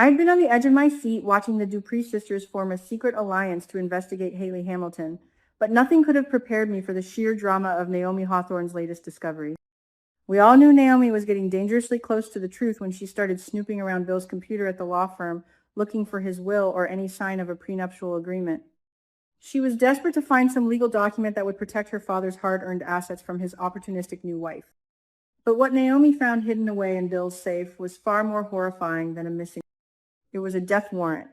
I'd been on the edge of my seat watching the Dupree sisters form a secret alliance to investigate Haley Hamilton, but nothing could have prepared me for the sheer drama of Naomi Hawthorne's latest discovery. We all knew Naomi was getting dangerously close to the truth when she started snooping around Bill's computer at the law firm, looking for his will or any sign of a prenuptial agreement. She was desperate to find some legal document that would protect her father's hard-earned assets from his opportunistic new wife. But what Naomi found hidden away in Bill's safe was far more horrifying than a missing. It was a death warrant.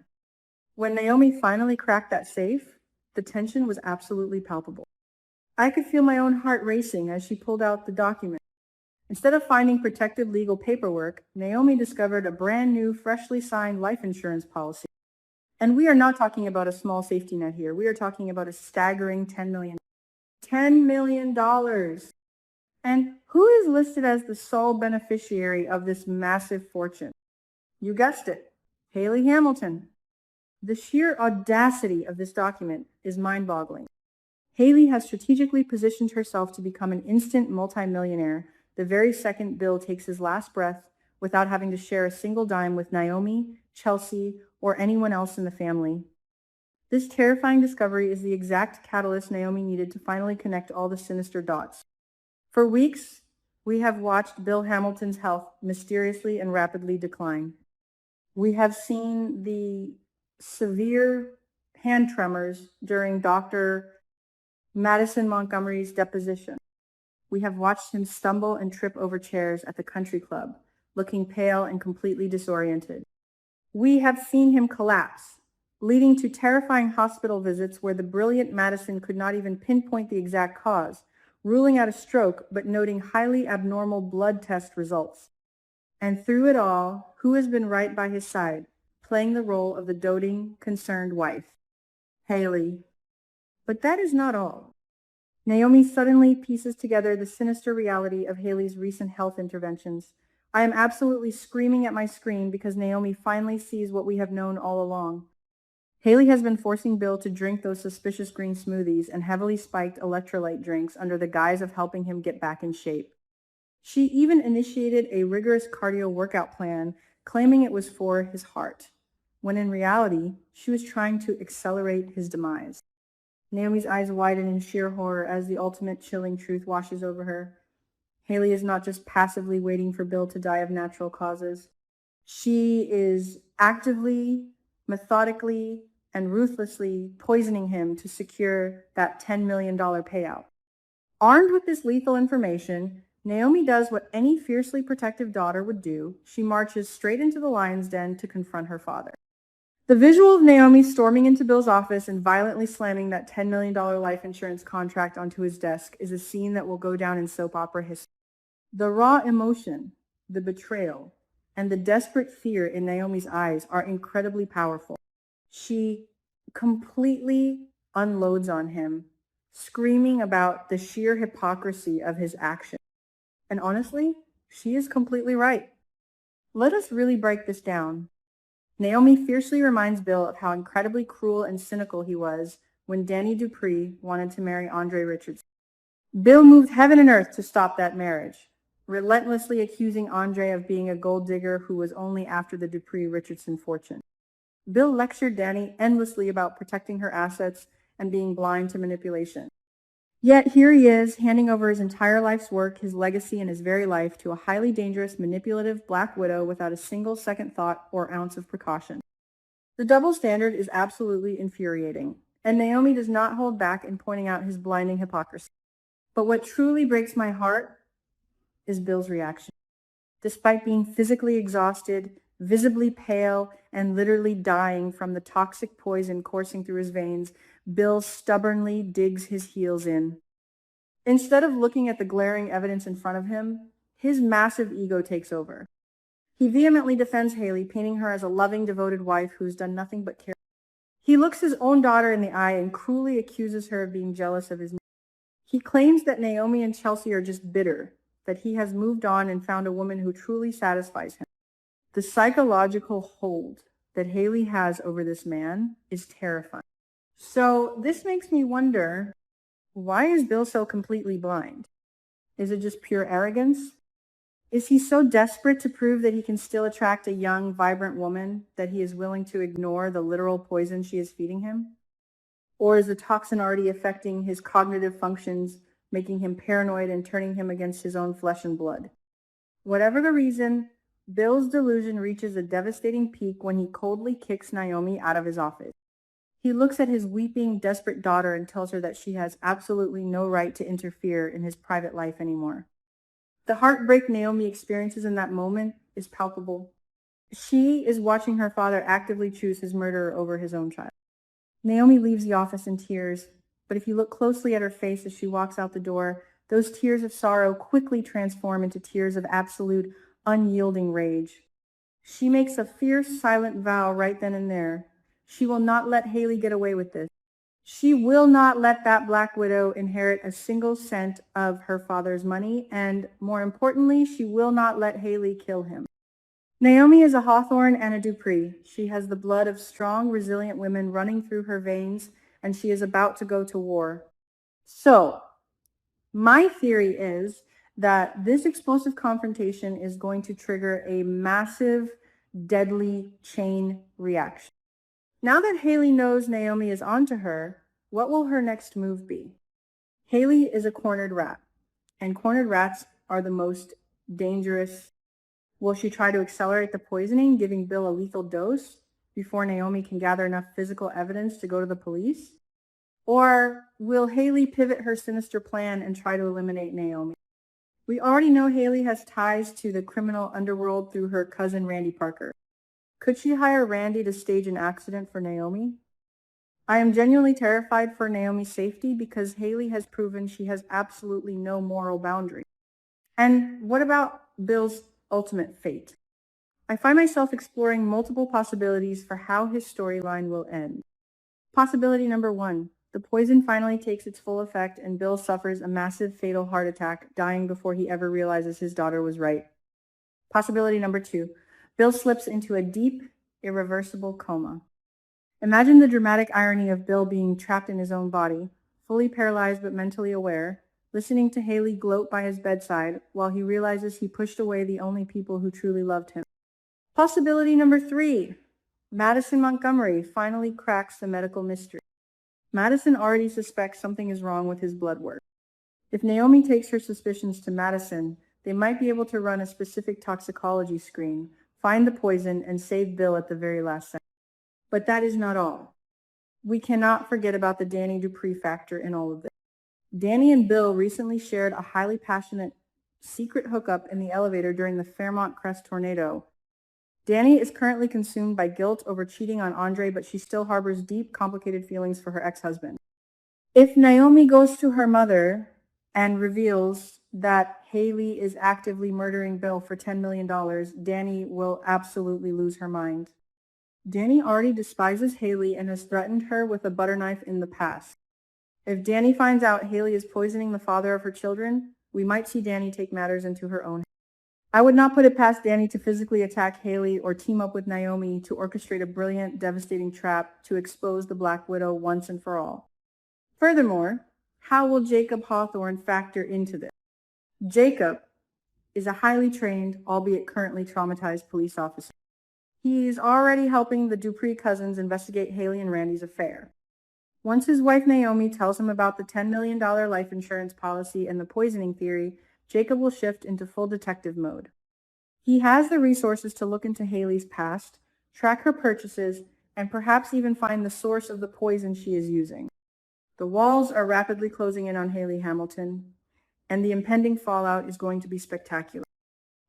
When Naomi finally cracked that safe, the tension was absolutely palpable. I could feel my own heart racing as she pulled out the document. Instead of finding protected legal paperwork, Naomi discovered a brand new, freshly signed life insurance policy. And we are not talking about a small safety net here. We are talking about a staggering $10 million. $10 million. And who is listed as the sole beneficiary of this massive fortune? You guessed it, Haley Hamilton. The sheer audacity of this document is mind-boggling. Haley has strategically positioned herself to become an instant multimillionaire the very second Bill takes his last breath without having to share a single dime with Naomi, Chelsea, or anyone else in the family. This terrifying discovery is the exact catalyst Naomi needed to finally connect all the sinister dots. For weeks, we have watched Bill Hamilton's health mysteriously and rapidly decline. We have seen the severe hand tremors during Dr. Madison Montgomery's deposition. We have watched him stumble and trip over chairs at the country club, looking pale and completely disoriented. We have seen him collapse, leading to terrifying hospital visits where the brilliant Madison could not even pinpoint the exact cause, ruling out a stroke but noting highly abnormal blood test results. And through it all, who has been right by his side, playing the role of the doting, concerned wife? Haley. But that is not all. Naomi suddenly pieces together the sinister reality of Haley's recent health interventions. I am absolutely screaming at my screen because Naomi finally sees what we have known all along. Haley has been forcing Bill to drink those suspicious green smoothies and heavily spiked electrolyte drinks under the guise of helping him get back in shape. She even initiated a rigorous cardio workout plan, claiming it was for his heart, when in reality, she was trying to accelerate his demise. Naomi's eyes widen in sheer horror as the ultimate chilling truth washes over her. Haley is not just passively waiting for Bill to die of natural causes. She is actively, methodically, and ruthlessly poisoning him to secure that $10 million payout. Armed with this lethal information, Naomi does what any fiercely protective daughter would do. She marches straight into the lion's den to confront her father. The visual of Naomi storming into Bill's office and violently slamming that $10 million life insurance contract onto his desk is a scene that will go down in soap opera history. The raw emotion, the betrayal, and the desperate fear in Naomi's eyes are incredibly powerful. She completely unloads on him, screaming about the sheer hypocrisy of his actions. And honestly, she is completely right. Let us really break this down. Naomi fiercely reminds Bill of how incredibly cruel and cynical he was when Danny Dupree wanted to marry Andre Richardson. Bill moved heaven and earth to stop that marriage, relentlessly accusing Andre of being a gold digger who was only after the Dupree-Richardson fortune. Bill lectured Danny endlessly about protecting her assets and being blind to manipulation. Yet here he is, handing over his entire life's work, his legacy, and his very life to a highly dangerous, manipulative Black Widow without a single second thought or ounce of precaution. The double standard is absolutely infuriating, and Naomi does not hold back in pointing out his blinding hypocrisy. But what truly breaks my heart is Bill's reaction. Despite being physically exhausted, visibly pale, and literally dying from the toxic poison coursing through his veins, Bill stubbornly digs his heels in. Instead of looking at the glaring evidence in front of him, his massive ego takes over. He vehemently defends Haley, painting her as a loving, devoted wife who's done nothing but care. He looks his own daughter in the eye and cruelly accuses her of being jealous of his. He claims that Naomi and Chelsea are just bitter, that he has moved on and found a woman who truly satisfies him. The psychological hold that Haley has over this man is terrifying. So this makes me wonder, why is Bill so completely blind? Is it just pure arrogance? Is he so desperate to prove that he can still attract a young, vibrant woman that he is willing to ignore the literal poison she is feeding him? Or is the toxin already affecting his cognitive functions, making him paranoid and turning him against his own flesh and blood? Whatever the reason, Bill's delusion reaches a devastating peak when he coldly kicks Naomi out of his office. He looks at his weeping, desperate daughter and tells her that she has absolutely no right to interfere in his private life anymore. The heartbreak Naomi experiences in that moment is palpable. She is watching her father actively choose his murderer over his own child. Naomi leaves the office in tears, but if you look closely at her face as she walks out the door, those tears of sorrow quickly transform into tears of absolute, unyielding rage. She makes a fierce, silent vow right then and there. She will not let Haley get away with this. She will not let that Black Widow inherit a single cent of her father's money, and more importantly, she will not let Haley kill him. Naomi is a Hawthorne and a Dupree. She has the blood of strong, resilient women running through her veins, and she is about to go to war. So, my theory is that this explosive confrontation is going to trigger a massive, deadly chain reaction. Now that Haley knows Naomi is onto her, what will her next move be? Haley is a cornered rat, and cornered rats are the most dangerous. Will she try to accelerate the poisoning, giving Bill a lethal dose before Naomi can gather enough physical evidence to go to the police? Or will Haley pivot her sinister plan and try to eliminate Naomi? We already know Haley has ties to the criminal underworld through her cousin Randy Parker. Could she hire Randy to stage an accident for Naomi? I am genuinely terrified for Naomi's safety because Haley has proven she has absolutely no moral boundary. And what about Bill's ultimate fate? I find myself exploring multiple possibilities for how his storyline will end. Possibility number 1, the poison finally takes its full effect and Bill suffers a massive fatal heart attack, dying before he ever realizes his daughter was right. Possibility number 2, Bill slips into a deep, irreversible coma. Imagine the dramatic irony of Bill being trapped in his own body, fully paralyzed but mentally aware, listening to Haley gloat by his bedside while he realizes he pushed away the only people who truly loved him. Possibility number 3, Madison Montgomery finally cracks the medical mystery. Madison already suspects something is wrong with his blood work. If Naomi takes her suspicions to Madison, they might be able to run a specific toxicology screen, find the poison, and save Bill at the very last second. But that is not all. We cannot forget about the Danny Dupree factor in all of this. Danny and Bill recently shared a highly passionate secret hookup in the elevator during the Fairmont Crest tornado. Danny is currently consumed by guilt over cheating on Andre, but she still harbors deep, complicated feelings for her ex-husband. If Naomi goes to her mother and reveals that Haley is actively murdering Bill for $10 million, Danny will absolutely lose her mind. Danny already despises Haley and has threatened her with a butter knife in the past. If Danny finds out Haley is poisoning the father of her children, we might see Danny take matters into her own hands. I would not put it past Danny to physically attack Haley or team up with Naomi to orchestrate a brilliant, devastating trap to expose the Black Widow once and for all. Furthermore, how will Jacob Hawthorne factor into this? Jacob is a highly trained, albeit currently traumatized police officer. He is already helping the Dupree cousins investigate Haley and Randy's affair. Once his wife Naomi tells him about the $10 million life insurance policy and the poisoning theory, Jacob will shift into full detective mode. He has the resources to look into Haley's past, track her purchases, and perhaps even find the source of the poison she is using. The walls are rapidly closing in on Haley Hamilton, and the impending fallout is going to be spectacular.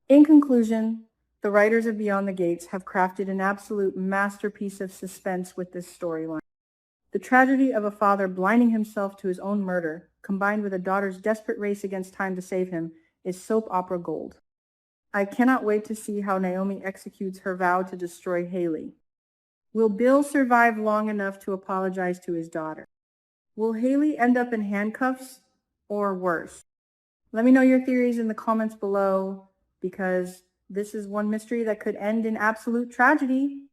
In conclusion, the writers of Beyond the Gates have crafted an absolute masterpiece of suspense with this storyline. The tragedy of a father blinding himself to his own murder, combined with a daughter's desperate race against time to save him, is soap opera gold. I cannot wait to see how Naomi executes her vow to destroy Haley. Will Bill survive long enough to apologize to his daughter? Will Haley end up in handcuffs or worse? Let me know your theories in the comments below, because this is one mystery that could end in absolute tragedy.